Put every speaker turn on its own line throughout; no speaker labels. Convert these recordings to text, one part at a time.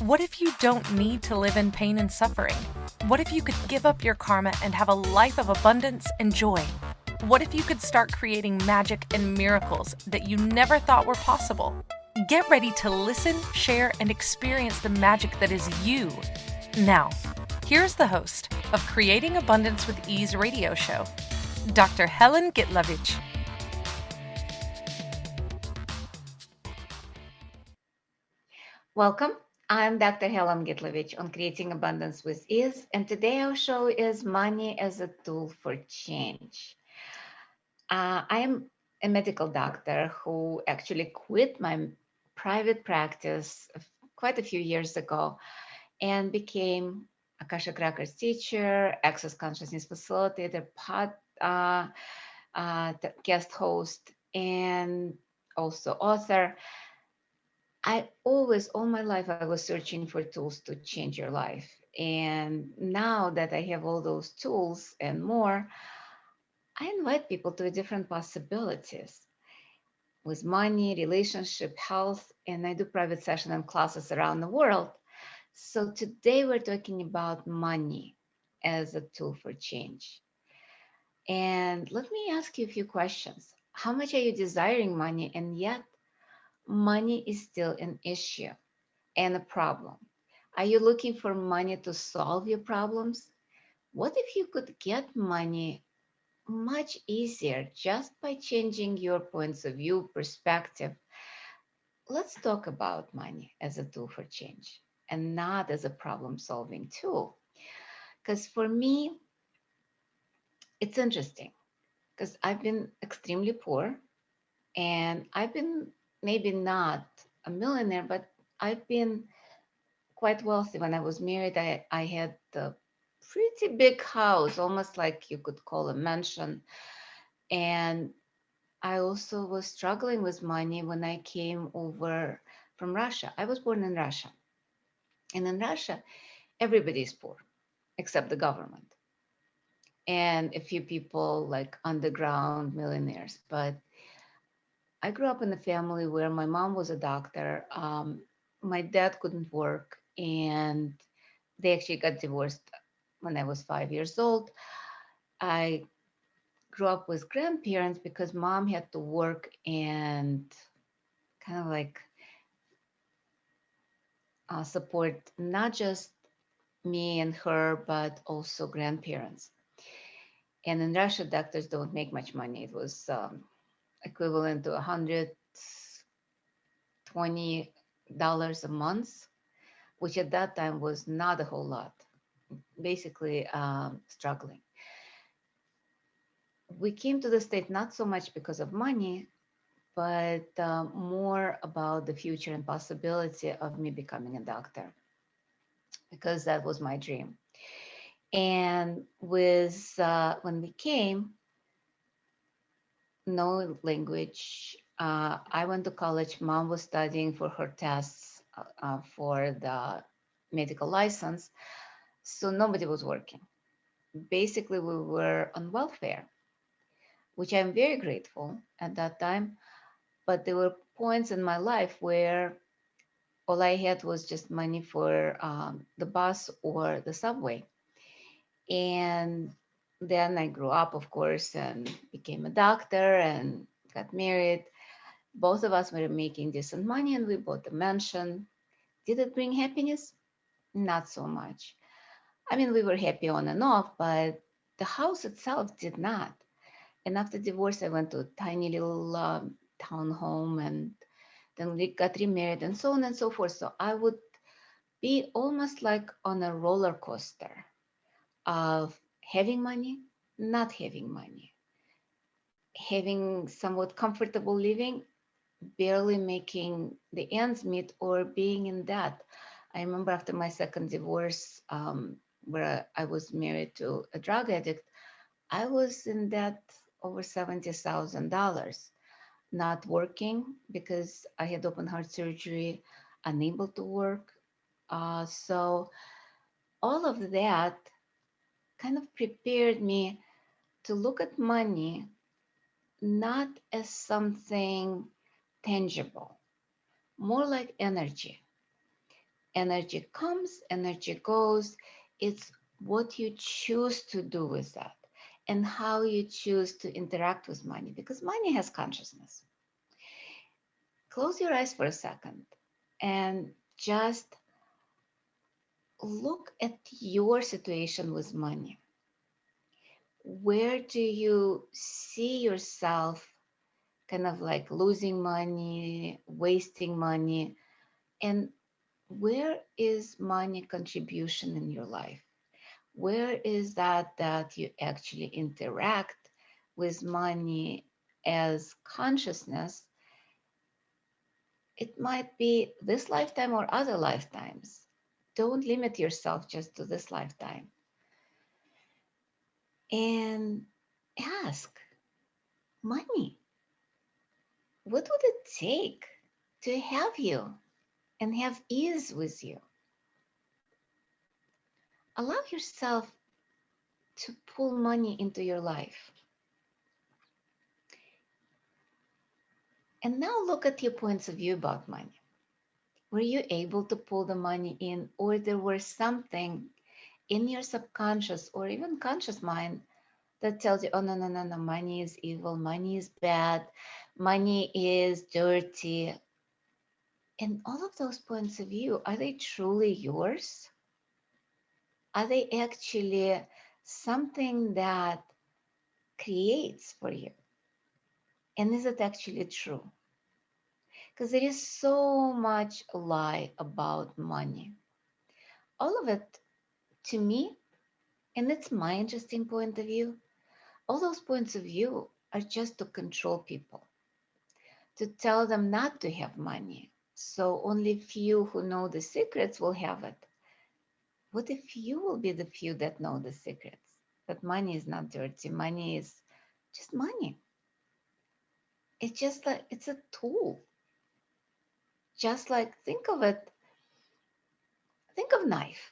What if you don't need to live in pain and suffering? What if you could give up your karma and have a life of abundance and joy? What if you could start creating magic and miracles that you never thought were possible? Get ready to listen, share, and experience the magic that is you. Now, here's the host of Creating Abundance with Ease radio show, Dr. Helen Gitlevich.
Welcome. I'm Dr. Helen Gitlevich on Creating Abundance with Ease, and today our show is Money as a Tool for Change. I am a medical doctor who actually quit my private practice quite a few years ago and became Akashic Records teacher, Access Consciousness Facilitator, guest host, and also author. I always, all my life, I was searching for tools to change your life. And now that I have all those tools and more, I invite people to different possibilities with money, relationship, health, and I do private sessions and classes around the world. So today we're talking about money as a tool for change. And let me ask you a few questions. How much are you desiring money, and yet money is still an issue and a problem? Are you looking for money to solve your problems? What if you could get money much easier just by changing your points of view, perspective? Let's talk about money as a tool for change and not as a problem solving tool. Because for me, it's interesting because I've been extremely poor and I've been maybe not a millionaire, but I've been quite wealthy. When I was married, I had a pretty big house, almost like you could call a mansion. And I also was struggling with money when I came over from Russia. I was born in Russia. And in Russia, everybody is poor except the government and a few people like underground millionaires. But I grew up in a family where my mom was a doctor. My dad couldn't work, and they actually got divorced when I was 5 years old. I grew up with grandparents because mom had to work and kind of like support not just me and her, but also grandparents. And in Russia, doctors don't make much money. It was equivalent to $120 a month, which at that time was not a whole lot. Basically, struggling. We came to the state not so much because of money, but more about the future and possibility of me becoming a doctor, because that was my dream. And with when we came, no language. I went to college. Mom was studying for her tests for the medical license, so nobody was working. Basically, we were on welfare, which I'm very grateful at that time. But there were points in my life where all I had was just money for the bus or the subway. And then I grew up, of course, and became a doctor and got married. Both of us were making decent money and we bought a mansion. Did it bring happiness? Not so much. I mean, we were happy on and off, but the house itself did not. And after divorce, I went to a tiny little town home and then we got remarried and so on and so forth. So I would be almost like on a roller coaster of having money, not having money, having somewhat comfortable living, barely making the ends meet, or being in debt. I remember after my second divorce, where I was married to a drug addict, I was in debt over $70,000, not working because I had open heart surgery, unable to work. So all of that kind of prepared me to look at money not as something tangible, more like energy. Energy comes, energy goes. It's what you choose to do with that and how you choose to interact with money, because money has consciousness. Close your eyes for a second and just look at your situation with money. Where do you see yourself kind of like losing money, wasting money? And where is money contribution in your life? Where is that you actually interact with money as consciousness? It might be this lifetime or other lifetimes. Don't limit yourself just to this lifetime. And ask, money, what would it take to have you and have ease with you? Allow yourself to pull money into your life. And now look at your points of view about money. Were you able to pull the money in, or there was something in your subconscious or even conscious mind that tells you, oh, no, no, no, no, money is evil, money is bad, money is dirty? And all of those points of view, are they truly yours? Are they actually something that creates for you? And is it actually true? Because there is so much lie about money. All of it, to me, and it's my interesting point of view, all those points of view are just to control people, to tell them not to have money. So only few who know the secrets will have it. What if you will be the few that know the secrets? That money is not dirty, money is just money. It's just like it's a tool. Just like think of it, think of knife.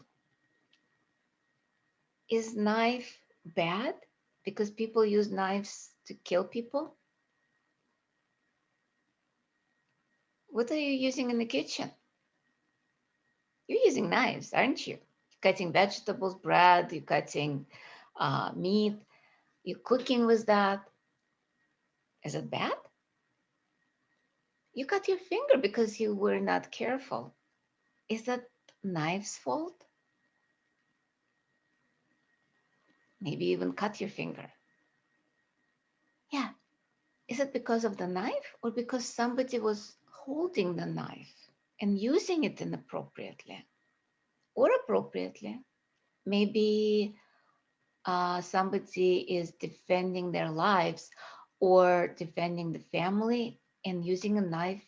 Is knife bad because people use knives to kill people? What are you using in the kitchen? You're using knives, aren't you? You're cutting vegetables, bread, you're cutting meat, you're cooking with that. Is it bad? You cut your finger because you were not careful. Is that knife's fault? Maybe even cut your finger. Yeah. Is it because of the knife or because somebody was holding the knife and using it inappropriately or appropriately? Maybe somebody is defending their lives or defending the family and using a knife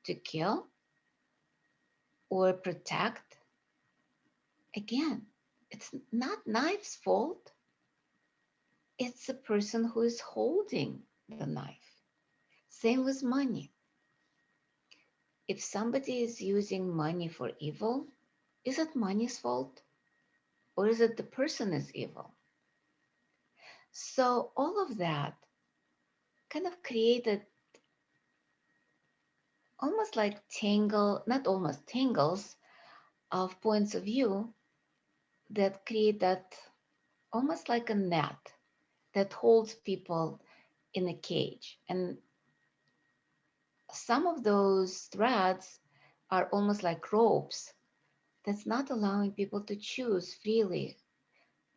to kill or protect. Again, it's not knife's fault. It's the person who is holding the knife. Same with money. If somebody is using money for evil, is it money's fault or is it the person is evil? So all of that kind of created almost like not almost tangles of points of view that create that almost like a net that holds people in a cage. And some of those threads are almost like ropes that's not allowing people to choose freely,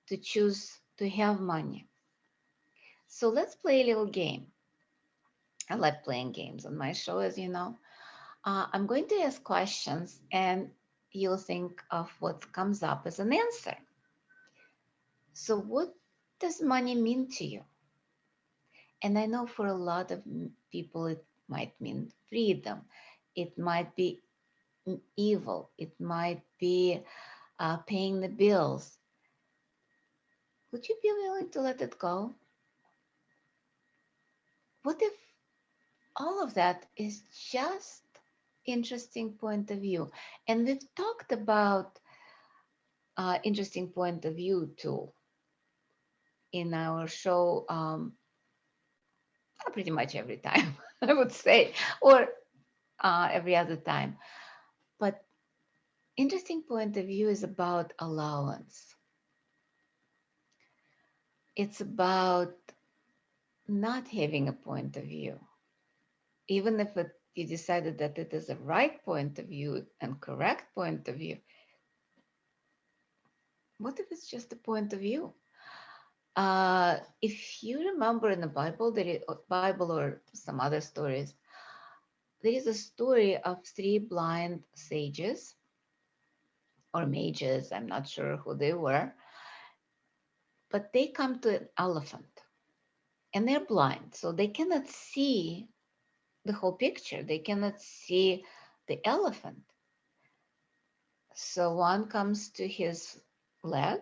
to choose to have money. So let's play a little game. I like playing games on my show, as you know. I'm going to ask questions and you'll think of what comes up as an answer. So, what does money mean to you? And I know for a lot of people, it might mean freedom, it might be evil, it might be paying the bills. Would you be willing to let it go? What if all of that is just interesting point of view? And we've talked about interesting point of view too in our show pretty much every time, I would say, or every other time. But interesting point of view is about allowance. It's about not having a point of view. Even if you decided that it is a right point of view and correct point of view, what if it's just a point of view? If you remember in the Bible, Bible or some other stories, there is a story of three blind sages or mages. I'm not sure who they were, but they come to an elephant and they're blind, so they cannot see the whole picture. They cannot see the elephant. So one comes to his leg,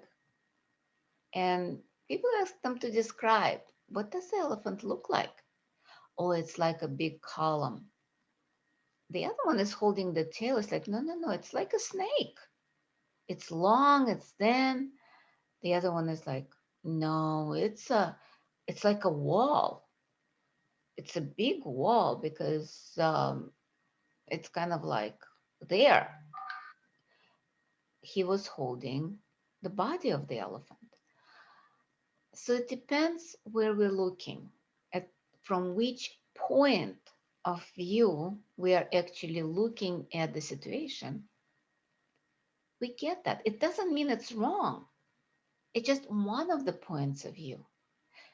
and people ask them to describe, what does the elephant look like? Oh, it's like a big column. The other one is holding the tail. It's like, no, no, no, it's like a snake. It's long, it's thin. The other one is like, no, it's like a wall. It's a big wall because it's kind of like there. He was holding the body of the elephant. So it depends where we're looking at, from which point of view we are actually looking at the situation. We get that. It doesn't mean it's wrong. It's just one of the points of view.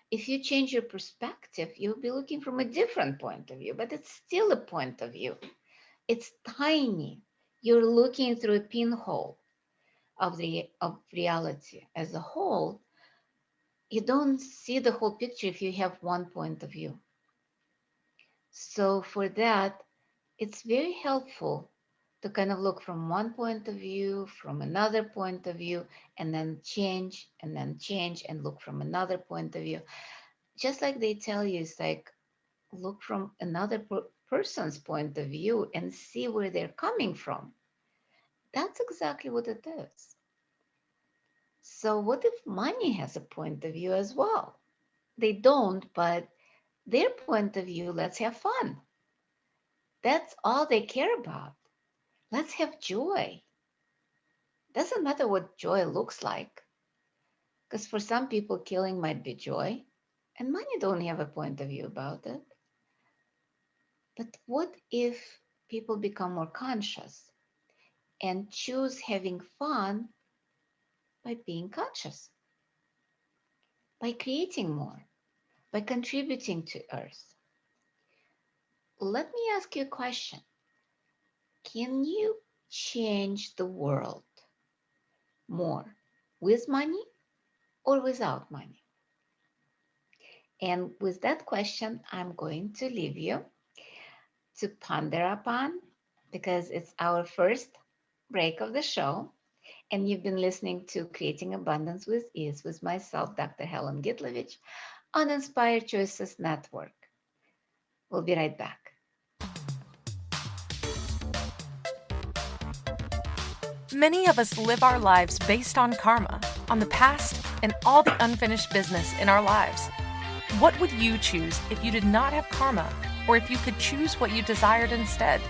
If you change your perspective, you'll be looking from a different point of view, but it's still a point of view. It's tiny. You're looking through a pinhole of reality as a whole. You don't see the whole picture if you have one point of view. So for that, it's very helpful to kind of look from one point of view, from another point of view, and then change, and look from another point of view. Just like they tell you, it's like, look from another person's point of view and see where they're coming from. That's exactly what it is. So what if money has a point of view as well? They don't, but their point of view, let's have fun. That's all they care about. Let's have joy. Doesn't matter what joy looks like. Because for some people, killing might be joy, and money don't have a point of view about it. But what if people become more conscious and choose having fun by being conscious, by creating more, by contributing to Earth? Let me ask you a question. Can you change the world more with money or without money? And with that question, I'm going to leave you to ponder upon, because it's our first break of the show. And you've been listening to Creating Abundance with Ease with myself, Dr. Helen Gitlevich, on Inspired Choices Network. We'll be right back.
Many of us live our lives based on karma, on the past, and all the unfinished business in our lives. What would you choose if you did not have karma, or if you could choose what you desired instead?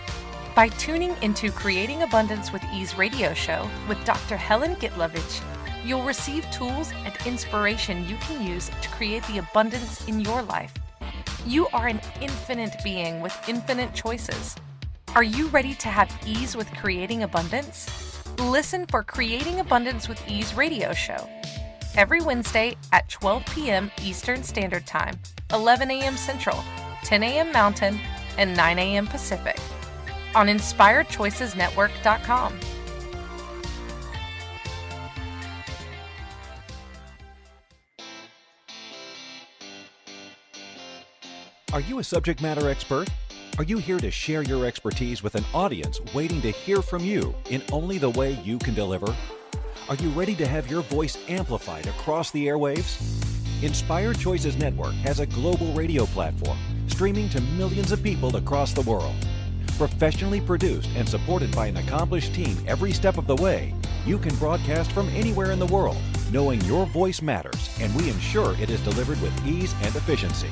By tuning into Creating Abundance with Ease radio show with Dr. Helen Gitlevich, you'll receive tools and inspiration you can use to create the abundance in your life. You are an infinite being with infinite choices. Are you ready to have ease with creating abundance? Listen for Creating Abundance with Ease radio show every Wednesday at 12 p.m. Eastern Standard Time, 11 a.m. Central, 10 a.m. Mountain, and 9 a.m. Pacific on InspiredChoicesNetwork.com.
Are you a subject matter expert? Are you here to share your expertise with an audience waiting to hear from you in only the way you can deliver? Are you ready to have your voice amplified across the airwaves? Inspired Choices Network has a global radio platform streaming to millions of people across the world. Professionally produced and supported by an accomplished team every step of the way, you can broadcast from anywhere in the world, knowing your voice matters, and we ensure it is delivered with ease and efficiency.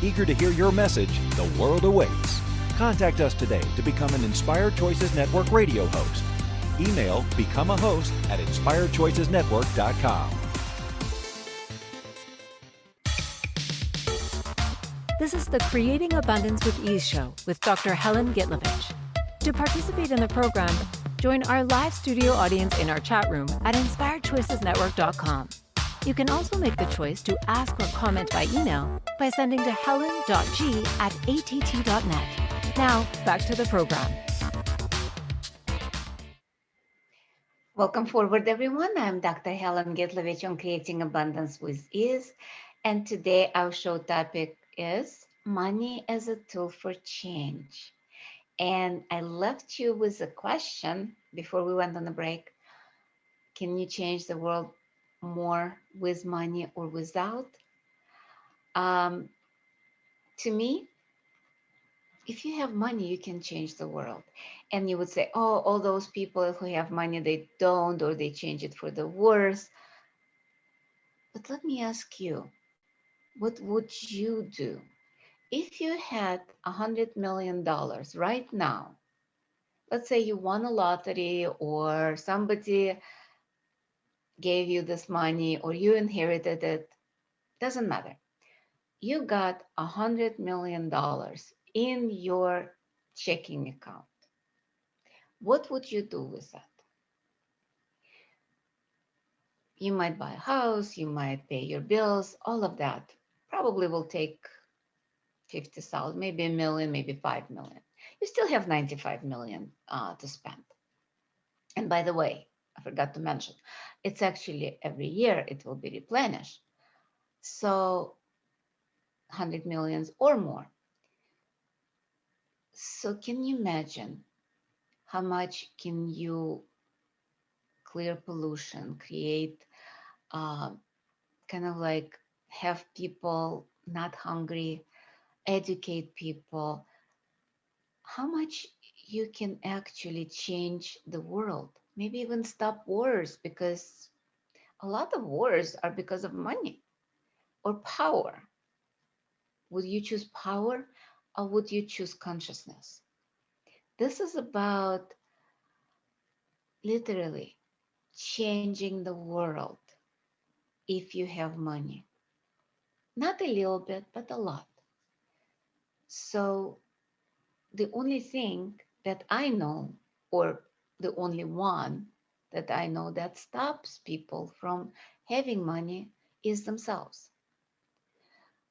Eager to hear your message, the world awaits. Contact us today to become an Inspired Choices Network radio host. email become a host at inspiredchoicesnetwork.com.
This is the Creating Abundance with Ease show with Dr. Helen Gitlevich. To participate in the program, join our live studio audience in our chat room at inspiredchoicesnetwork.com. You can also make the choice to ask or comment by email by sending to helen.g@att.net. Now, back to the program.
Welcome forward, everyone. I'm Dr. Helen Gitlevich on Creating Abundance with Ease. And today our show topic is money as a tool for change. And I left you with a question before we went on the break. Can you change the world more with money or without? To me, if you have money, you can change the world. And you would say, oh, all those people who have money, they don't, or they change it for the worse. But let me ask you, what would you do if you had $100 million right now? Let's say you won a lottery, or somebody gave you this money, or you inherited it. Doesn't matter. You got $100 million in your checking account. What would you do with that? You might buy a house, you might pay your bills, all of that probably will take 50,000, maybe a million, maybe 5 million. You still have 95 million to spend. And by the way, I forgot to mention, it's actually every year it will be replenished. So 100 millions or more. So can you imagine how much can you clear pollution, create kind of like have people not hungry, educate people, how much you can actually change the world, maybe even stop wars, because a lot of wars are because of money or power. Would you choose power or would you choose consciousness? This is about literally changing the world if you have money. Not a little bit, but a lot. So the only thing that I know, or the only one that I know that stops people from having money is themselves.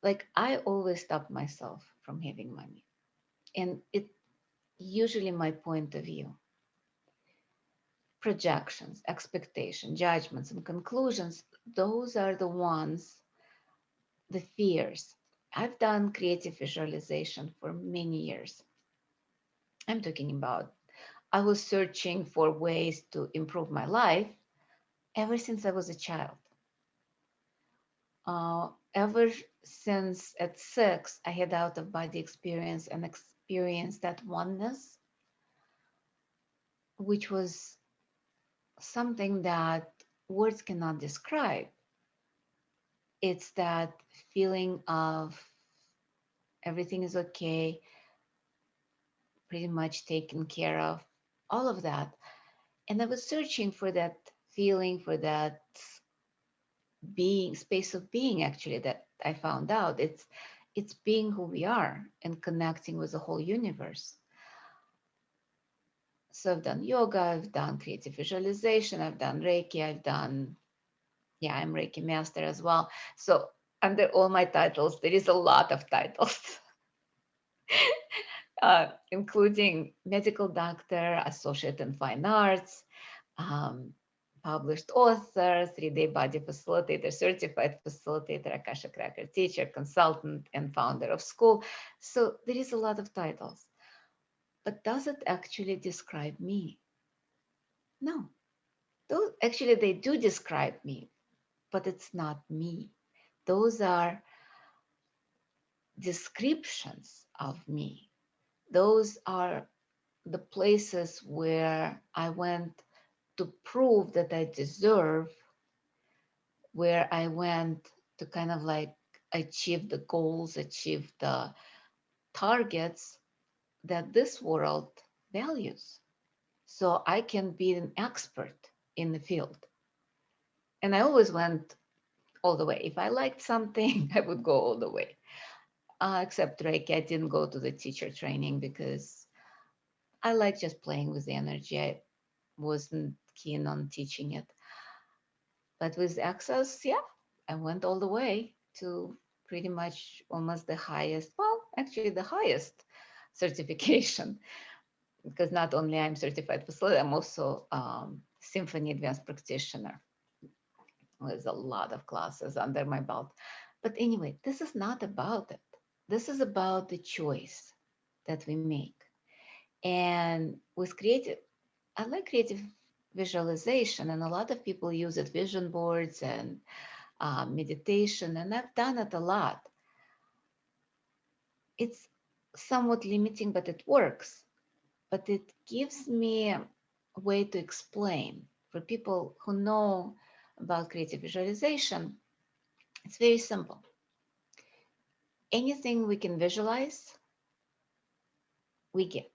Like I always stop myself from having money. And it usually my point of view. Projections, expectation, judgments, and conclusions, those are the ones, the fears. I've done creative visualization for many years. I'm talking about, I was searching for ways to improve my life ever since I was a child. Ever since at 6, I had out of body experience and experienced that oneness, which was something that words cannot describe. It's that feeling of everything is okay, pretty much taken care of, all of that. And I was searching for that feeling, for that being, space of being, actually, that I found out. It's being who we are and connecting with the whole universe. So I've done yoga, I've done creative visualization, I've done Reiki, I'm Reiki Master as well. So under all my titles, there is a lot of titles, including medical doctor, associate in fine arts, published author, 3-day body facilitator, certified facilitator, Akashic Record teacher, consultant, and founder of school. So there is a lot of titles. But does it actually describe me? No. Those actually they do describe me, but it's not me. Those are descriptions of me. Those are the places where I went to prove that I deserve, where I went to kind of like achieve the goals, achieve the targets that this world values. so I can be an expert in the field. And I always went all the way. If I liked something, I would go all the way. Except Reiki, I didn't go to the teacher training because I like just playing with the energy. I wasn't keen on teaching it. But with Access, yeah, I went all the way to pretty much almost the highest, well, actually the highest certification, because not only I'm certified facilitator, I'm also Symphony Advanced Practitioner with a lot of classes under my belt. But anyway, this is not about it. This is about the choice that we make. And with creative, I like creative visualization, and a lot of people use it, vision boards and meditation, and I've done it a lot. It's somewhat limiting, but it works. But it gives me a way to explain for people who know about creative visualization. It's very simple. Anything we can visualize, we get.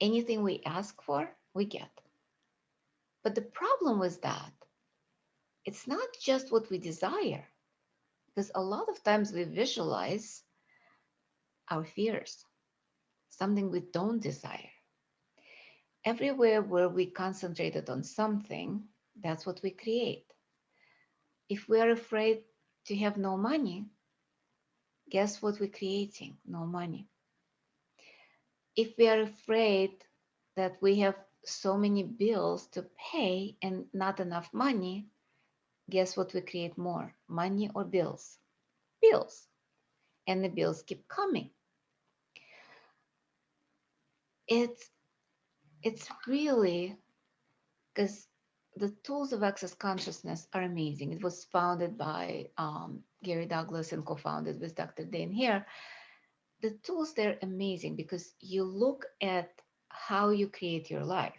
Anything we ask for, we get. But the problem with that, it's not just what we desire, because a lot of times we visualize our fears, something we don't desire. Everywhere where we concentrated on something, that's what we create. If we are afraid to have no money, guess what we're creating? No money. If we are afraid that we have so many bills to pay and not enough money, guess what we create more? Money or bills? Bills. And the bills keep coming. It's really, because the tools of access consciousness are amazing. It was founded by Gary Douglas and co-founded with Dr. Dane Hare. The tools, they're amazing because you look at how you create your life.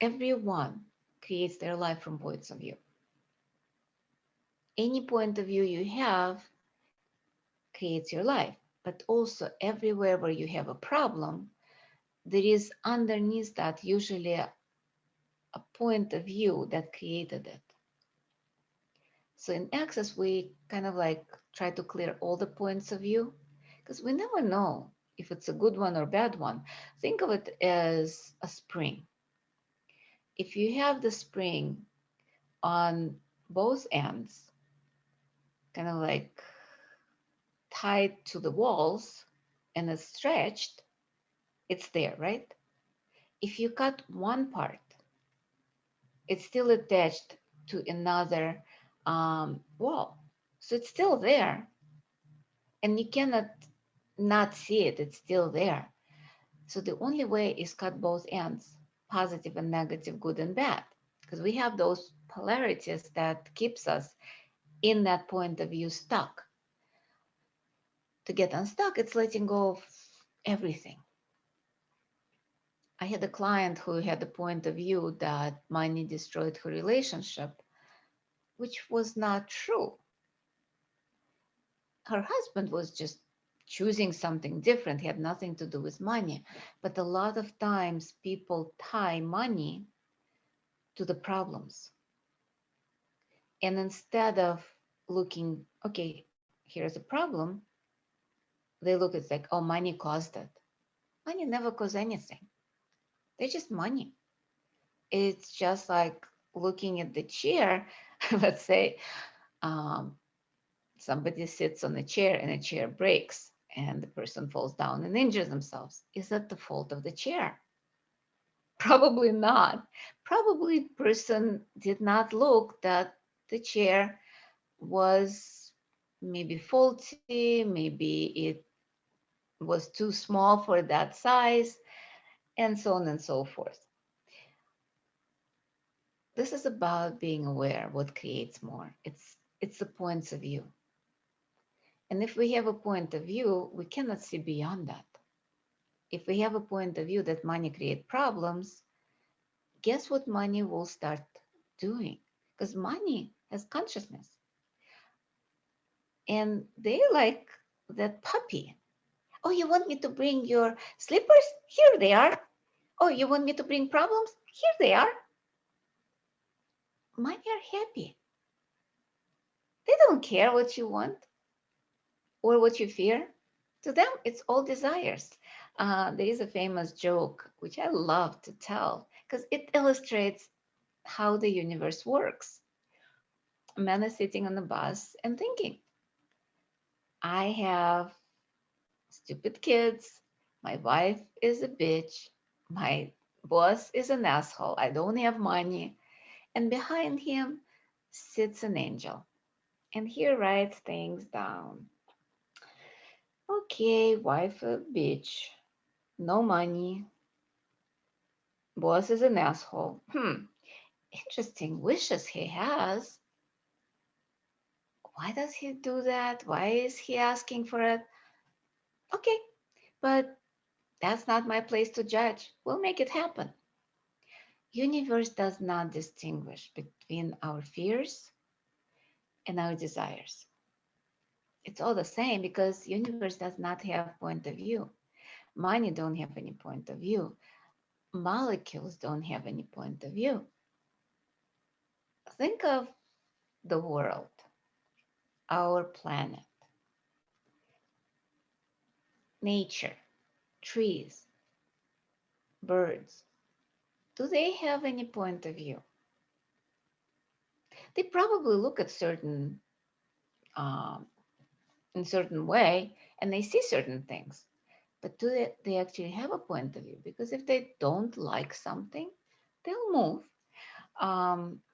Everyone creates their life from points of view. Any point of view you have creates your life, but also everywhere where you have a problem, there is underneath that usually a point of view that created it. So in Access, we kind of like try to clear all the points of view because we never know if it's a good one or bad one. Think of it as a spring. If you have the spring on both ends, kind of like tied to the walls and it's stretched, it's there, right? If you cut one part, it's still attached to another wall. So it's still there. And you cannot not see it, it's still there. So the only way is cut both ends, positive and negative, good and bad, because we have those polarities that keeps us in that point of view stuck. To get unstuck, it's letting go of everything. I had a client who had a point of view that money destroyed her relationship, which was not true. Her husband was just choosing something different, had nothing to do with money. But a lot of times people tie money to the problems. And instead of looking, okay, here's a problem, they look at like, oh, money caused it. Money never caused anything. They're just money. It's just like looking at the chair. Let's say somebody sits on a chair and a chair breaks and the person falls down and injures themselves. Is that the fault of the chair? Probably not. Probably the person did not look that the chair was maybe faulty, maybe it was too small for that size, and so on and so forth. This is about being aware what creates more. It's the points of view. And if we have a point of view, we cannot see beyond that. If we have a point of view that money creates problems, guess what money will start doing? Because money has consciousness. And they like that puppy. Oh, you want me to bring your slippers? Here they are. Oh, you want me to bring problems? Here they are. Many are happy. They don't care what you want or what you fear. To them, it's all desires. There is a famous joke, which I love to tell because it illustrates how the universe works. A man is sitting on the bus and thinking, I have stupid kids. My wife is a bitch. My boss is an asshole. I don't have money. And behind him sits an angel. And he writes things down. Okay, wife a bitch. No money. Boss is an asshole. Interesting wishes he has. Why does he do that? Why is he asking for it? Okay, but that's not my place to judge. We'll make it happen. Universe does not distinguish between our fears and our desires. It's all the same because universe does not have point of view. Money don't have any point of view. Molecules don't have any point of view. Think of the world, our planet, nature, trees, birds. Do they have any point of view? They probably look at in certain way and they see certain things. But do they actually have a point of view? Because if they don't like something, they'll move.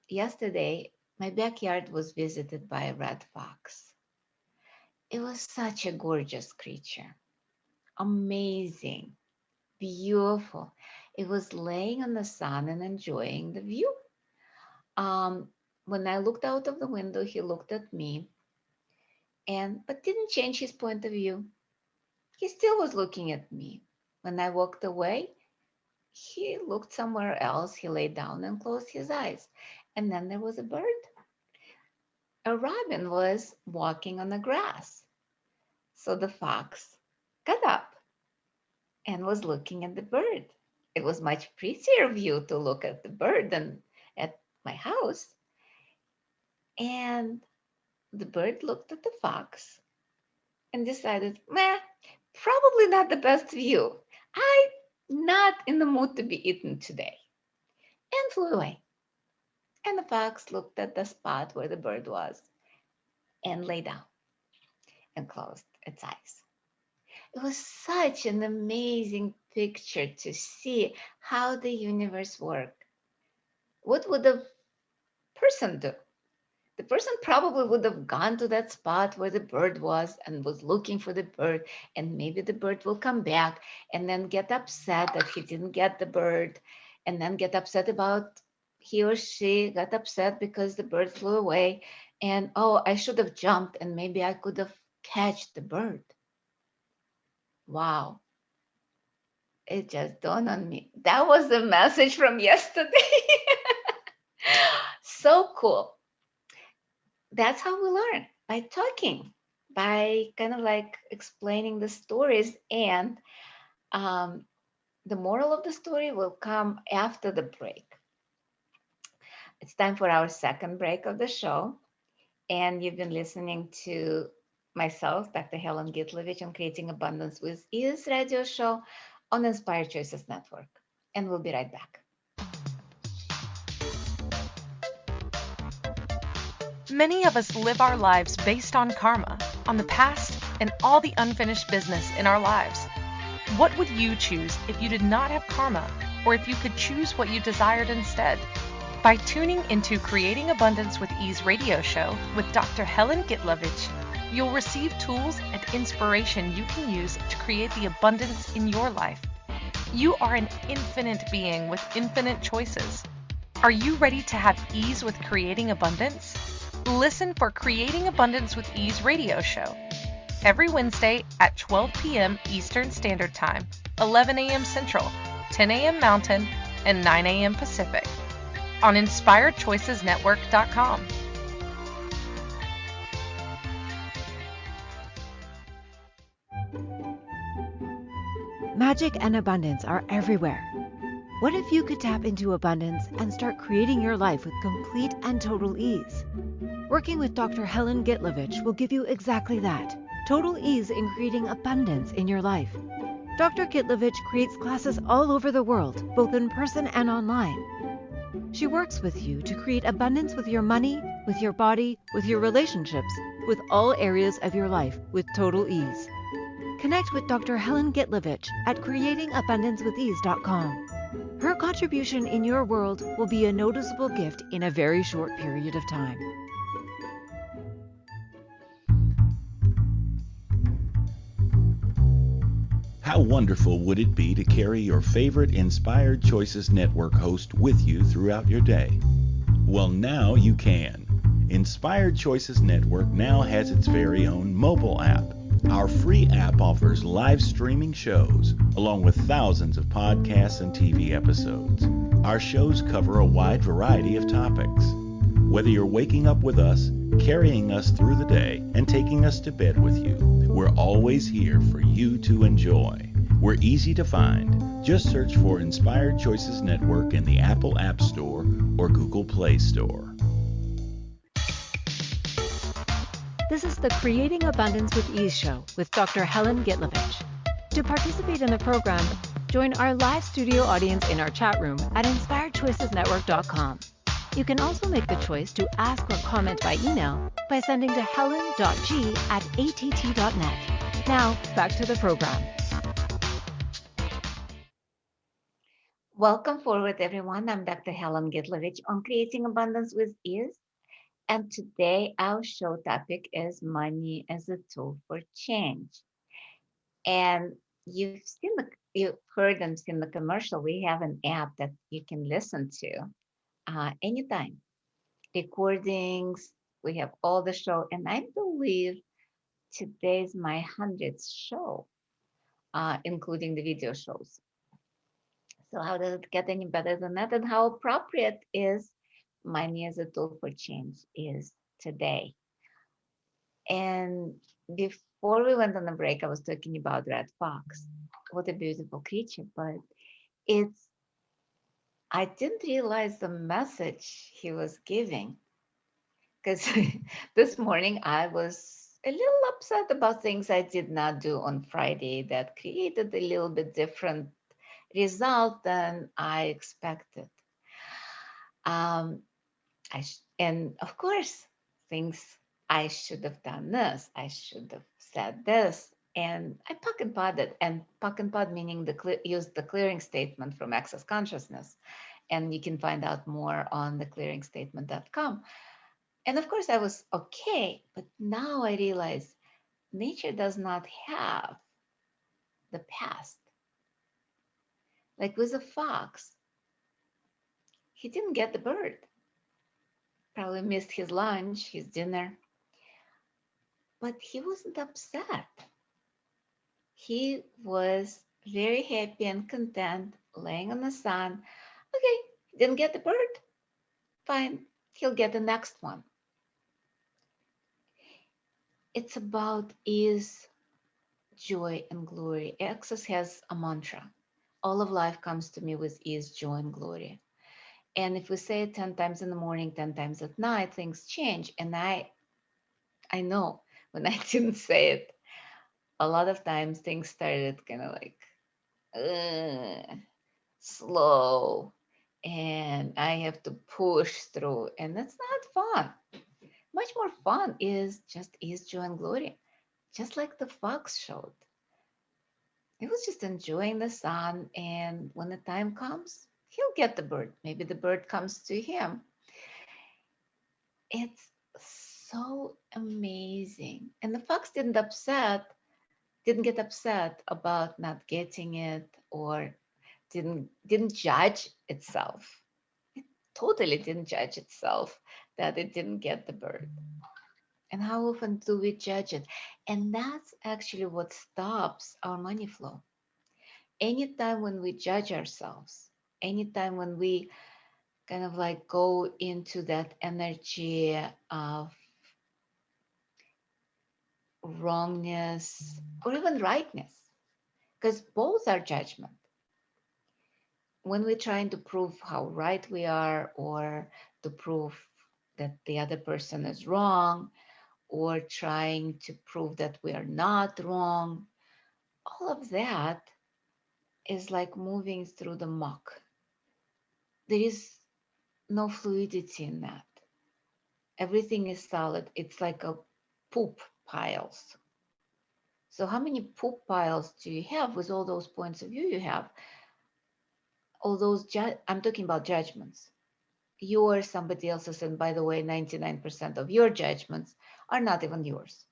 Yesterday, my backyard was visited by a red fox. It was such a gorgeous creature. Amazing, beautiful. It was laying on the sun and enjoying the view. When I looked out of the window, he looked at me but didn't change his point of view. He still was looking at me. When I walked away, he looked somewhere else. He lay down and closed his eyes. And then there was a bird. A robin was walking on the grass. So the fox got up and was looking at the bird. It was much prettier view to look at the bird than at my house. And the bird looked at the fox and decided, probably not the best view. I'm not in the mood to be eaten today. And flew away. And the fox looked at the spot where the bird was and lay down and closed its eyes. It was such an amazing picture to see how the universe works. What would a person do? The person probably would have gone to that spot where the bird was and was looking for the bird, and maybe the bird will come back and then get upset that he didn't get the bird, and then get upset about he or she got upset because the bird flew away, and I should have jumped and maybe I could have catch the bird. Wow. It just dawned on me. That was the message from yesterday. So cool. That's how we learn, by talking, by kind of like explaining the stories. And the moral of the story will come after the break. It's time for our second break of the show. And you've been listening to myself, Dr. Helen Gitlevich, on Creating Abundance with Ease radio show on Inspired Choices Network. And we'll be right back.
Many of us live our lives based on karma, on the past, and all the unfinished business in our lives. What would you choose if you did not have karma, or if you could choose what you desired instead? By tuning into Creating Abundance with Ease radio show with Dr. Helen Gitlevich, you'll receive tools and inspiration you can use to create the abundance in your life. You are an infinite being with infinite choices. Are you ready to have ease with creating abundance? Listen for Creating Abundance with Ease radio show every Wednesday at 12 p.m. Eastern Standard Time, 11 a.m. Central, 10 a.m. Mountain, and 9 a.m. Pacific on InspiredChoicesNetwork.com.
Magic and abundance are everywhere. What if you could tap into abundance and start creating your life with complete and total ease? Working with Dr. Helen Gitlevich will give you exactly that, total ease in creating abundance in your life. Dr. Gitlevich creates classes all over the world, both in person and online. She works with you to create abundance with your money, with your body, with your relationships, with all areas of your life with total ease. Connect with Dr. Helen Gitlevich at creatingabundancewithease.com. Her contribution in your world will be a noticeable gift in a very short period of time.
How wonderful would it be to carry your favorite Inspired Choices Network host with you throughout your day? Well, now you can. Inspired Choices Network now has its very own mobile app. Our free app offers live streaming shows, along with thousands of podcasts and TV episodes. Our shows cover a wide variety of topics. Whether you're waking up with us, carrying us through the day, and taking us to bed with you, we're always here for you to enjoy. We're easy to find. Just search for Inspired Choices Network in the Apple App Store or Google Play Store.
This is the Creating Abundance with Ease show with Dr. Helen Gitlevich. To participate in the program, join our live studio audience in our chat room at inspiredchoicesnetwork.com. You can also make the choice to ask or comment by email by sending to helen.g@att.net. Now, back to the program.
Welcome forward, everyone. I'm Dr. Helen Gitlevich on Creating Abundance with Ease. And today our show topic is money as a tool for change. And you've heard and seen the commercial. We have an app that you can listen to anytime. Recordings, we have all the show. And I believe today's my 100th show, including the video shows. So how does it get any better than that? And how appropriate is money as a tool for change is today. And before we went on the break, I was talking about red fox. What a beautiful creature, but I didn't realize the message he was giving, because this morning I was a little upset about things I did not do on Friday that created a little bit different result than I expected. And of course, things I should have done this, I should have said this, and I puck and podded. And puck and pod meaning use the clearing statement from Access Consciousness, and you can find out more on theclearingstatement.com. And of course, I was okay, but now I realize nature does not have the past. Like with a fox, he didn't get the bird. Probably missed his lunch, his dinner. But he wasn't upset. He was very happy and content, laying on the sun. Okay, didn't get the bird. Fine, he'll get the next one. It's about ease, joy, and glory. Access has a mantra. All of life comes to me with ease, joy, and glory. And if we say it 10 times in the morning, 10 times at night, things change. And I know when I didn't say it, a lot of times things started kind of like slow, and I have to push through, and that's not fun. Much more fun is just ease, joy, and glory, just like the fox showed. He was just enjoying the sun, and when the time comes, he'll get the bird. Maybe the bird comes to him. It's so amazing. And the fox didn't get upset about not getting it, or didn't judge itself. It totally didn't judge itself that it didn't get the bird. And how often do we judge it? And that's actually what stops our money flow. Anytime when we judge ourselves, anytime when we kind of like go into that energy of wrongness or even rightness, because both are judgment. When we're trying to prove how right we are, or to prove that the other person is wrong, or trying to prove that we are not wrong, all of that is like moving through the muck. There is no fluidity in that. Everything is solid. It's like a poop piles. So how many poop piles do you have with all those points of view you have? All those, I'm talking about judgments. Yours, somebody else's, and by the way, 99% of your judgments are not even yours.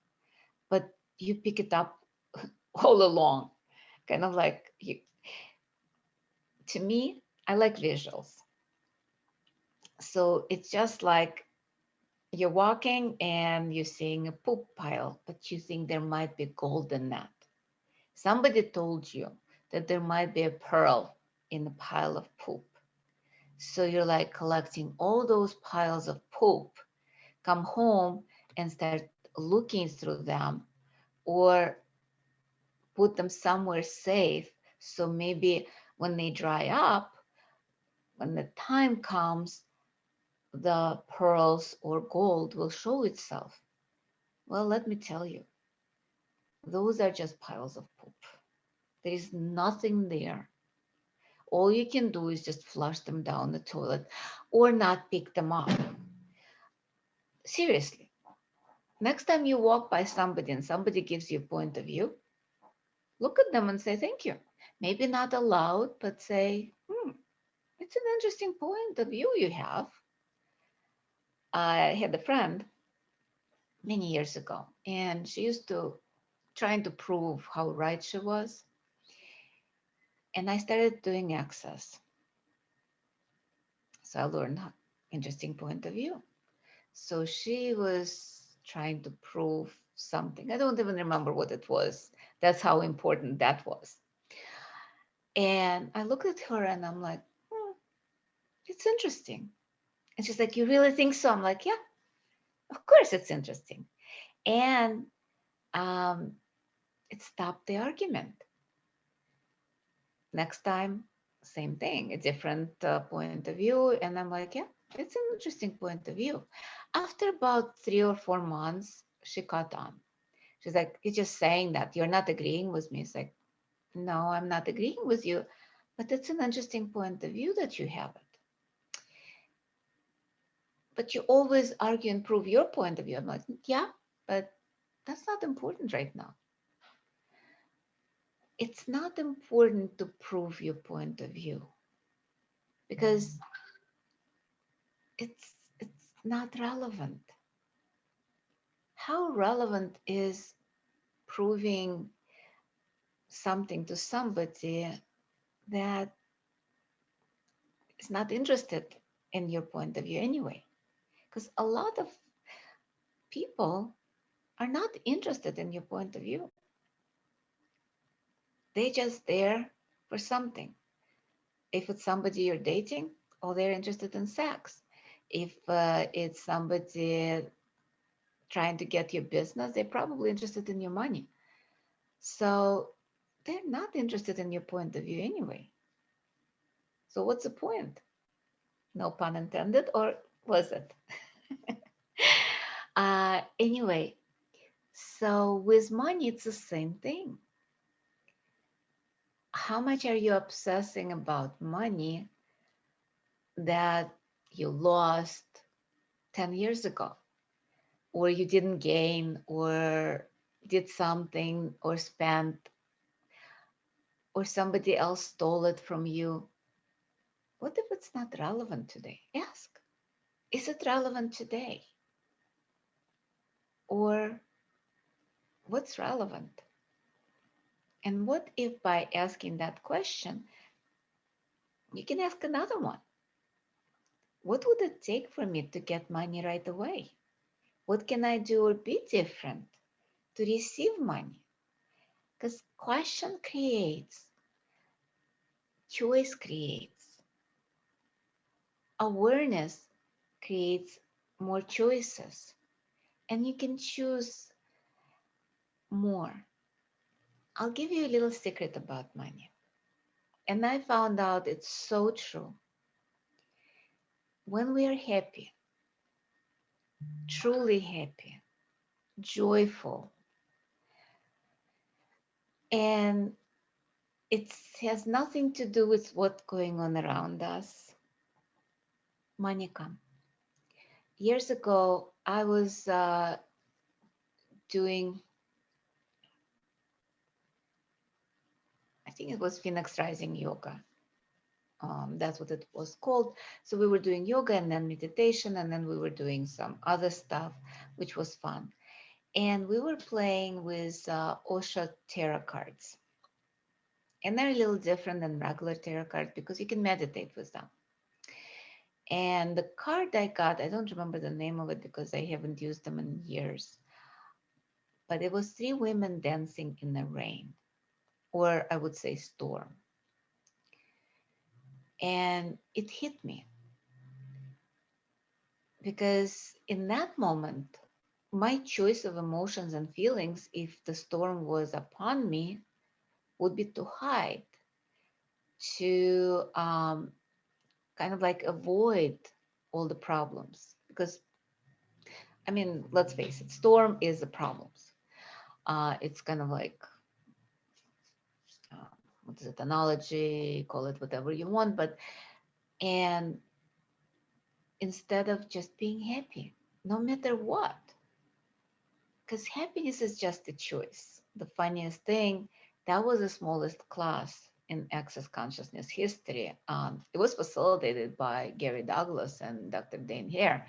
But you pick it up all along. Kind of like, to me, I like visuals. So it's just like you're walking and you're seeing a poop pile, but you think there might be gold in that. Somebody told you that there might be a pearl in a pile of poop. So you're like collecting all those piles of poop, come home and start looking through them, or put them somewhere safe. So maybe when they dry up, when the time comes, the pearls or gold will show itself. Well, let me tell you, those are just piles of poop. There is nothing there. All you can do is just flush them down the toilet or not pick them up. Seriously, next time you walk by somebody and somebody gives you a point of view, look at them and say thank you. Maybe not aloud, but say, it's an interesting point of view you have. I had a friend many years ago, and she used to trying to prove how right she was. And I started doing access. So I learned interesting point of view. So she was trying to prove something. I don't even remember what it was. That's how important that was. And I looked at her and I'm like, it's interesting. And she's like, you really think so? I'm like, yeah, of course it's interesting. And it stopped the argument. Next time, same thing, a different point of view. And I'm like, yeah, it's an interesting point of view. After about 3 or 4 months, she caught on. She's like, you're just saying that. You're not agreeing with me. It's like, no, I'm not agreeing with you, but it's an interesting point of view that you have it. But you always argue and prove your point of view. I'm like, yeah, but that's not important right now. It's not important to prove your point of view because it's not relevant. How relevant is proving something to somebody that is not interested in your point of view anyway? Because a lot of people are not interested in your point of view. They're just there for something. If it's somebody you're dating, oh, they're interested in sex. If it's somebody trying to get your business, they're probably interested in your money. So they're not interested in your point of view anyway. So what's the point? No pun intended, or was it? Anyway, so with money, it's the same thing. How much are you obsessing about money that you lost 10 years ago, or you didn't gain, or did something, or spent, or somebody else stole it from you? What if it's not relevant today? Ask, is it relevant today? Or what's relevant? And what if by asking that question, you can ask another one? What would it take for me to get money right away? What can I do or be different to receive money? Because question creates, choice creates, awareness creates more choices, and you can choose more. I'll give you a little secret about money. And I found out it's so true. When we are happy, truly happy, joyful, and it has nothing to do with what's going on around us, money comes. Years ago, I was doing, I think it was Phoenix Rising Yoga. That's what it was called. So we were doing yoga and then meditation, and then we were doing some other stuff, which was fun. And we were playing with Osho tarot cards. And they're a little different than regular tarot cards because you can meditate with them. And the card I got, I don't remember the name of it because I haven't used them in years, but it was three women dancing in the rain, or I would say storm. And it hit me because in that moment, my choice of emotions and feelings, if the storm was upon me, would be to hide, to kind of like avoid all the problems. Because, I mean, let's face it, storm is the problems. It's kind of like, what is it, analogy, call it whatever you want, but, and instead of just being happy, no matter what, because happiness is just a choice. The funniest thing, that was the smallest class in Access Consciousness history. It was facilitated by Gary Douglas and Dr. Dane Hare,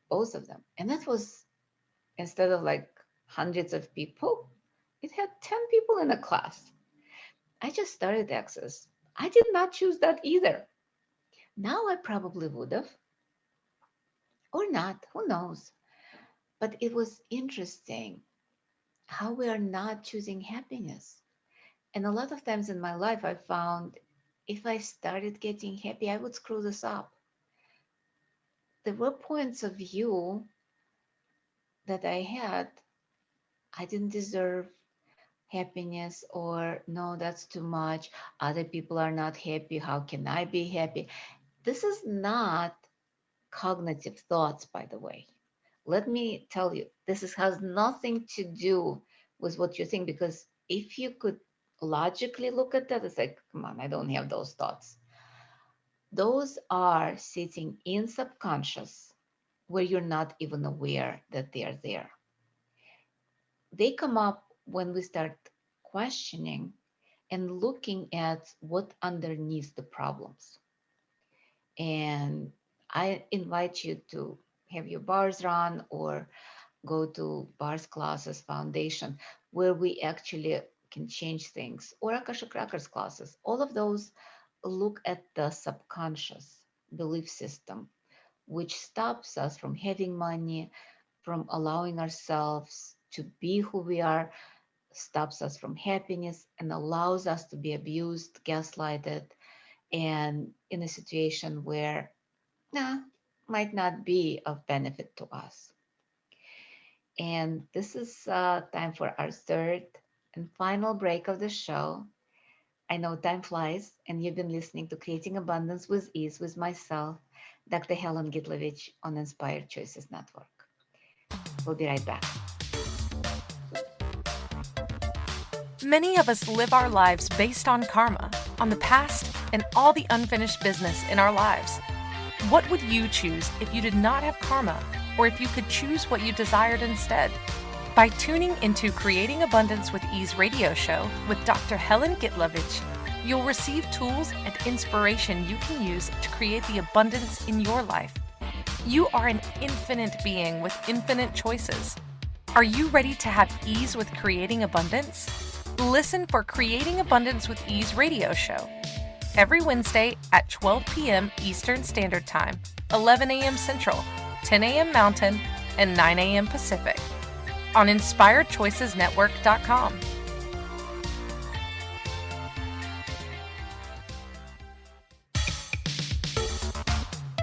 both of them. And that was, instead of like hundreds of people, it had 10 people in the class. I just started Access. I did not choose that either. Now I probably would have, or not, who knows? But it was interesting how we are not choosing happiness. And a lot of times in my life, I found if I started getting happy, I would screw this up. There were points of view that I had, I didn't deserve happiness, or no, that's too much. Other people are not happy. How can I be happy? This is not cognitive thoughts, by the way. Let me tell you, this has nothing to do with what you think, because if you could logically look at that, it's like, come on, I don't have those thoughts. Those are sitting in subconscious where you're not even aware that they are there. They come up when we start questioning and looking at what underneath the problems. And I invite you to have your bars run or go to bars classes foundation where we actually can change things, or Akashic Records classes. All of those look at the subconscious belief system, which stops us from having money, from allowing ourselves to be who we are, stops us from happiness, and allows us to be abused, gaslighted, and in a situation where might not be of benefit to us. And this is time for our third and final break of the show. I know time flies, and you've been listening to Creating Abundance with Ease with myself, Dr. Helen Gitlevich, on Inspired Choices Network. We'll be right back.
Many of us live our lives based on karma, on the past, and all the unfinished business in our lives. What would you choose if you did not have karma, or if you could choose what you desired instead? By tuning into Creating Abundance with Ease radio show with Dr. Helen Gitlevich, you'll receive tools and inspiration you can use to create the abundance in your life. You are an infinite being with infinite choices. Are you ready to have ease with creating abundance? Listen for Creating Abundance with Ease radio show every Wednesday at 12 p.m. Eastern Standard Time, 11 a.m. Central, 10 a.m. Mountain, and 9 a.m. Pacific on InspiredChoicesNetwork.com.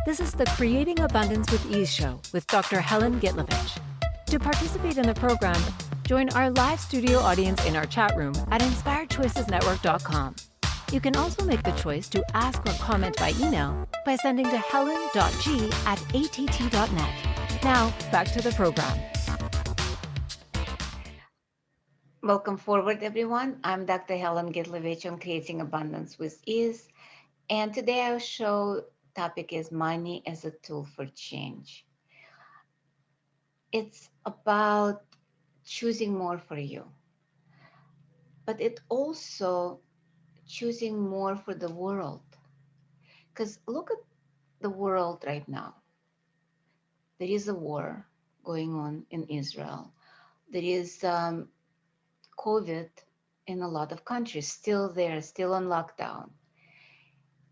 This is the Creating Abundance with Ease show with Dr. Helen Gitlevich. To participate in the program, Join our live studio audience in our chat room at inspiredchoicesnetwork.com. You can also make the choice to ask or comment by email by sending to helen.g@att.net. Now, back to the program.
Welcome forward, everyone. I'm Dr. Helen Gitlevich on Creating Abundance with Ease. And today our show topic is money as a tool for change. It's about choosing more for you, but it also choosing more for the world. Because look at the world right now. There is a war going on in Israel. There is COVID in a lot of countries, still there, still on lockdown.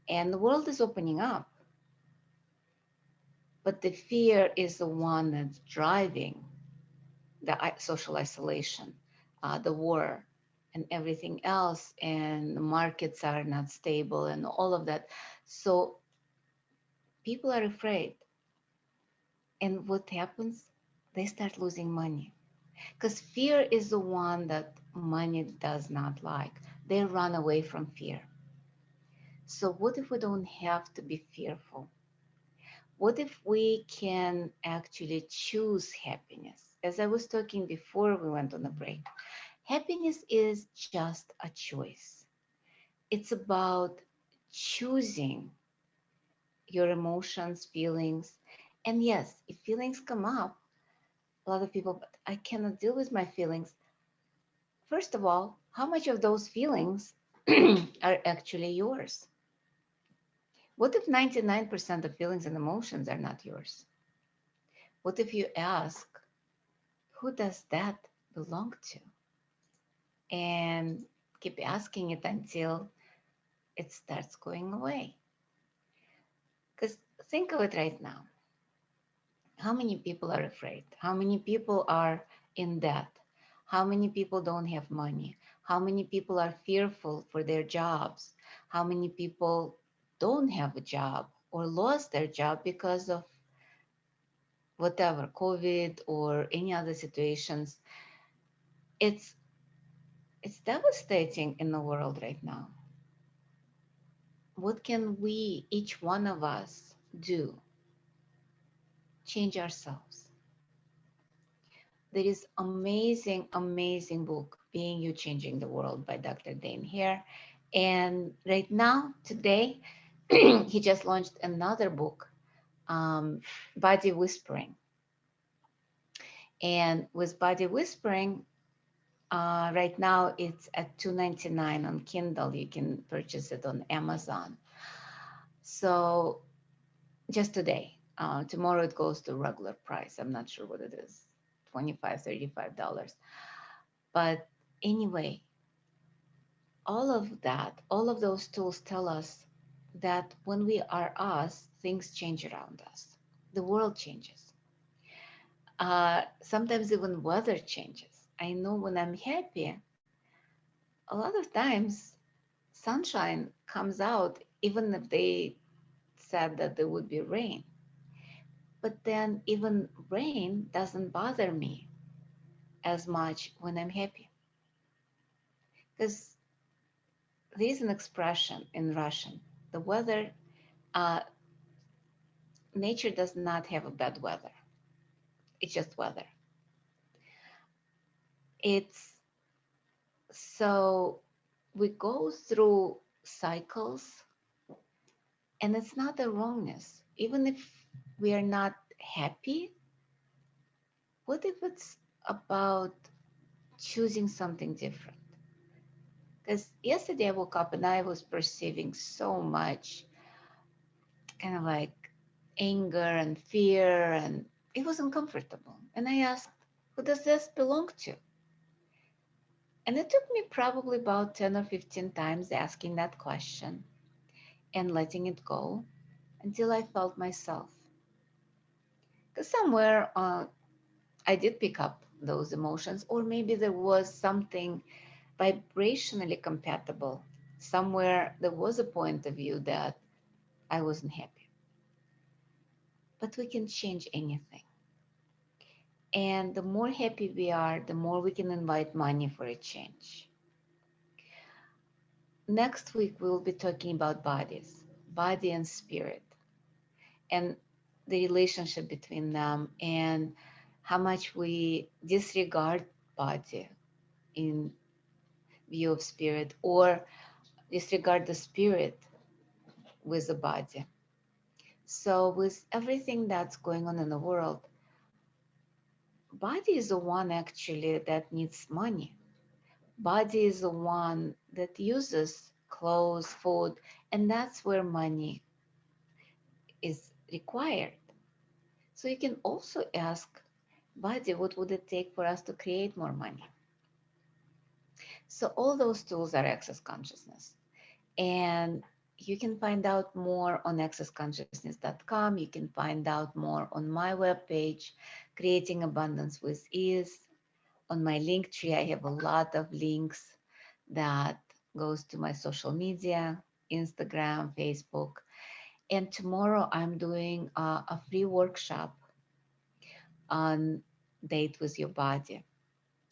And the world is opening up. But the fear is the one that's driving the social isolation, the war, and everything else. And the markets are not stable and all of that. So people are afraid. And what happens? They start losing money. Because fear is the one that money does not like. They run away from fear. So what if we don't have to be fearful? What if we can actually choose happiness? As I was talking before we went on a break, happiness is just a choice. It's about choosing your emotions, feelings. And yes, if feelings come up, a lot of people, but I cannot deal with my feelings. First of all, how much of those feelings are actually yours? What if 99% of feelings and emotions are not yours? What if you ask, who does that belong to? And keep asking it until it starts going away. Because think of it right now. How many people are afraid? How many people are in debt? How many people don't have money? How many people are fearful for their jobs? How many people don't have a job or lost their job because of whatever, COVID or any other situations? It's devastating in the world right now. What can we, each one of us, do? Change ourselves. There is amazing, amazing book, Being You Changing the World by Dr. Dane here. And right now, today, he just launched another book, Body Whispering. And with Body Whispering, right now it's at $2.99 on Kindle. You can purchase it on Amazon. So just today, tomorrow it goes to regular price. I'm not sure what it is, $25, $35. But anyway, all of that, all of those tools tell us that when we are us, things change around us. The world changes. Sometimes even weather changes. I know when I'm happy, a lot of times sunshine comes out, even if they said that there would be rain. But then even rain doesn't bother me as much when I'm happy. Because there is an expression in Russian, the weather, uh, nature does not have a bad weather. It's just weather. It's so we go through cycles, and it's not a wrongness. Even if we are not happy, what if it's about choosing something different? Because yesterday I woke up and I was perceiving so much kind of like anger and fear, and it was uncomfortable. And I asked, who does this belong to? And it took me probably about 10 or 15 times asking that question and letting it go until I felt myself. Because somewhere I did pick up those emotions, or maybe there was something vibrationally compatible. Somewhere there was a point of view that I wasn't happy. But we can change anything. And the more happy we are, the more we can invite money for a change. Next week, we will be talking about bodies, body and spirit, and the relationship between them, and how much we disregard body in view of spirit, or disregard the spirit with the body. So with everything that's going on in the world, body is the one actually that needs money. Body is the one that uses clothes, food, and that's where money is required. So you can also ask body, what would it take for us to create more money? So all those tools are access consciousness. And you can find out more on accessconsciousness.com. You can find out more on my webpage, Creating Abundance with Ease. On my link tree, I have a lot of links that goes to my social media, Instagram, Facebook. And tomorrow I'm doing a free workshop on Date with Your Body.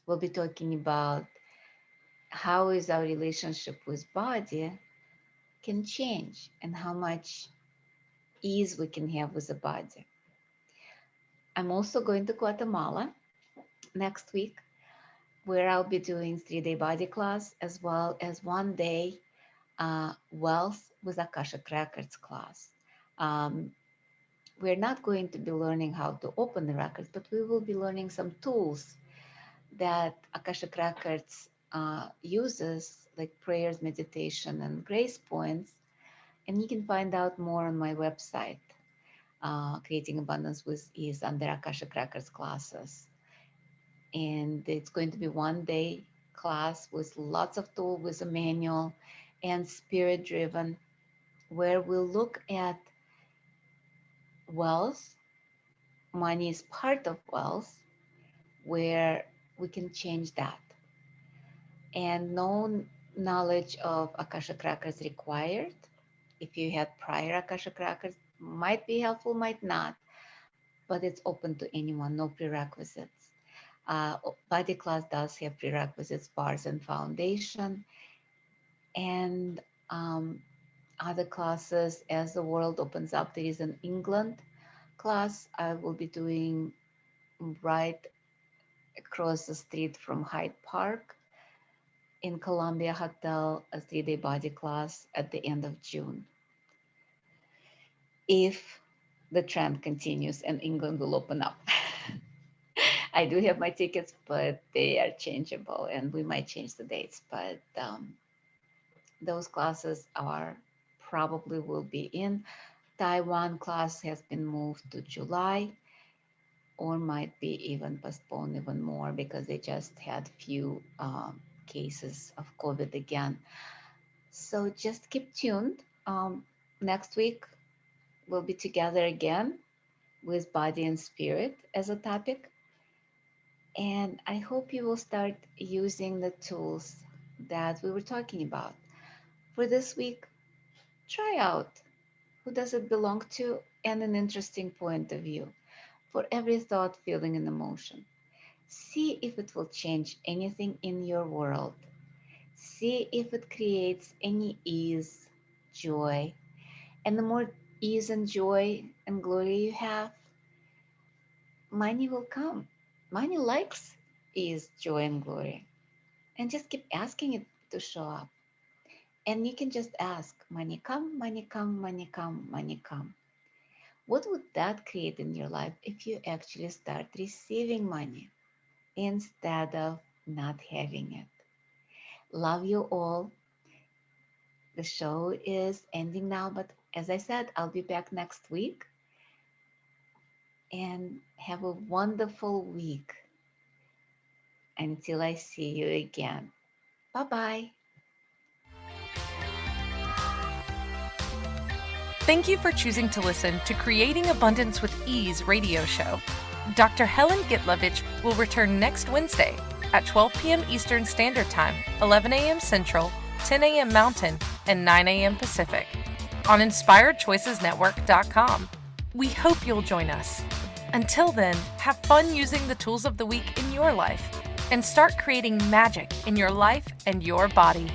We'll be talking about how is our relationship with body can change and how much ease we can have with the body. I'm also going to Guatemala next week, where I'll be doing 3-day body class as well as 1-day Wealth with Akashic Records class. We're not going to be learning how to open the records, but we will be learning some tools that Akashic Records uses, like prayers, meditation, and grace points. And you can find out more on my website, Creating Abundance with Ease, under Akashic Records classes. And it's going to be 1-day class with lots of tools, with a manual, and spirit driven, where we'll look at wealth. Money is part of wealth, where we can change that. And no knowledge of Akashic Records required. If you had prior Akashic Records, might be helpful, might not, but it's open to anyone, no prerequisites. Body class does have prerequisites, bars and foundation, and other classes as the world opens up. There is an England class I will be doing right across the street from Hyde Park in Columbia Hotel, a 3-day body class at the end of June. If the trend continues and England will open up. I do have my tickets, but they are changeable and we might change the dates. But those classes are probably will be in. Taiwan class has been moved to July, or might be even postponed even more because they just had few cases of COVID again. So just keep tuned. Next week, we'll be together again with body and spirit as a topic. And I hope you will start using the tools that we were talking about. For this week, try out who does it belong to and an interesting point of view for every thought, feeling, and emotion. See if it will change anything in your world. See if it creates any ease, joy. And the more ease and joy and glory you have, money will come. Money likes ease, joy, and glory. And just keep asking it to show up. And you can just ask, money come, money come, money come, money come. What would that create in your life if you actually start receiving money instead of not having it? Love you all. The show is ending now, but as I said, I'll be back next week. And have a wonderful week until I see you again. Bye-bye.
Thank you for choosing to listen to Creating Abundance with Ease radio show. Dr. Helen Gitlevich will return next Wednesday at 12 p.m. Eastern Standard Time, 11 a.m. Central, 10 a.m. Mountain, and 9 a.m. Pacific on InspiredChoicesNetwork.com. We hope you'll join us. Until then, have fun using the tools of the week in your life and start creating magic in your life and your body.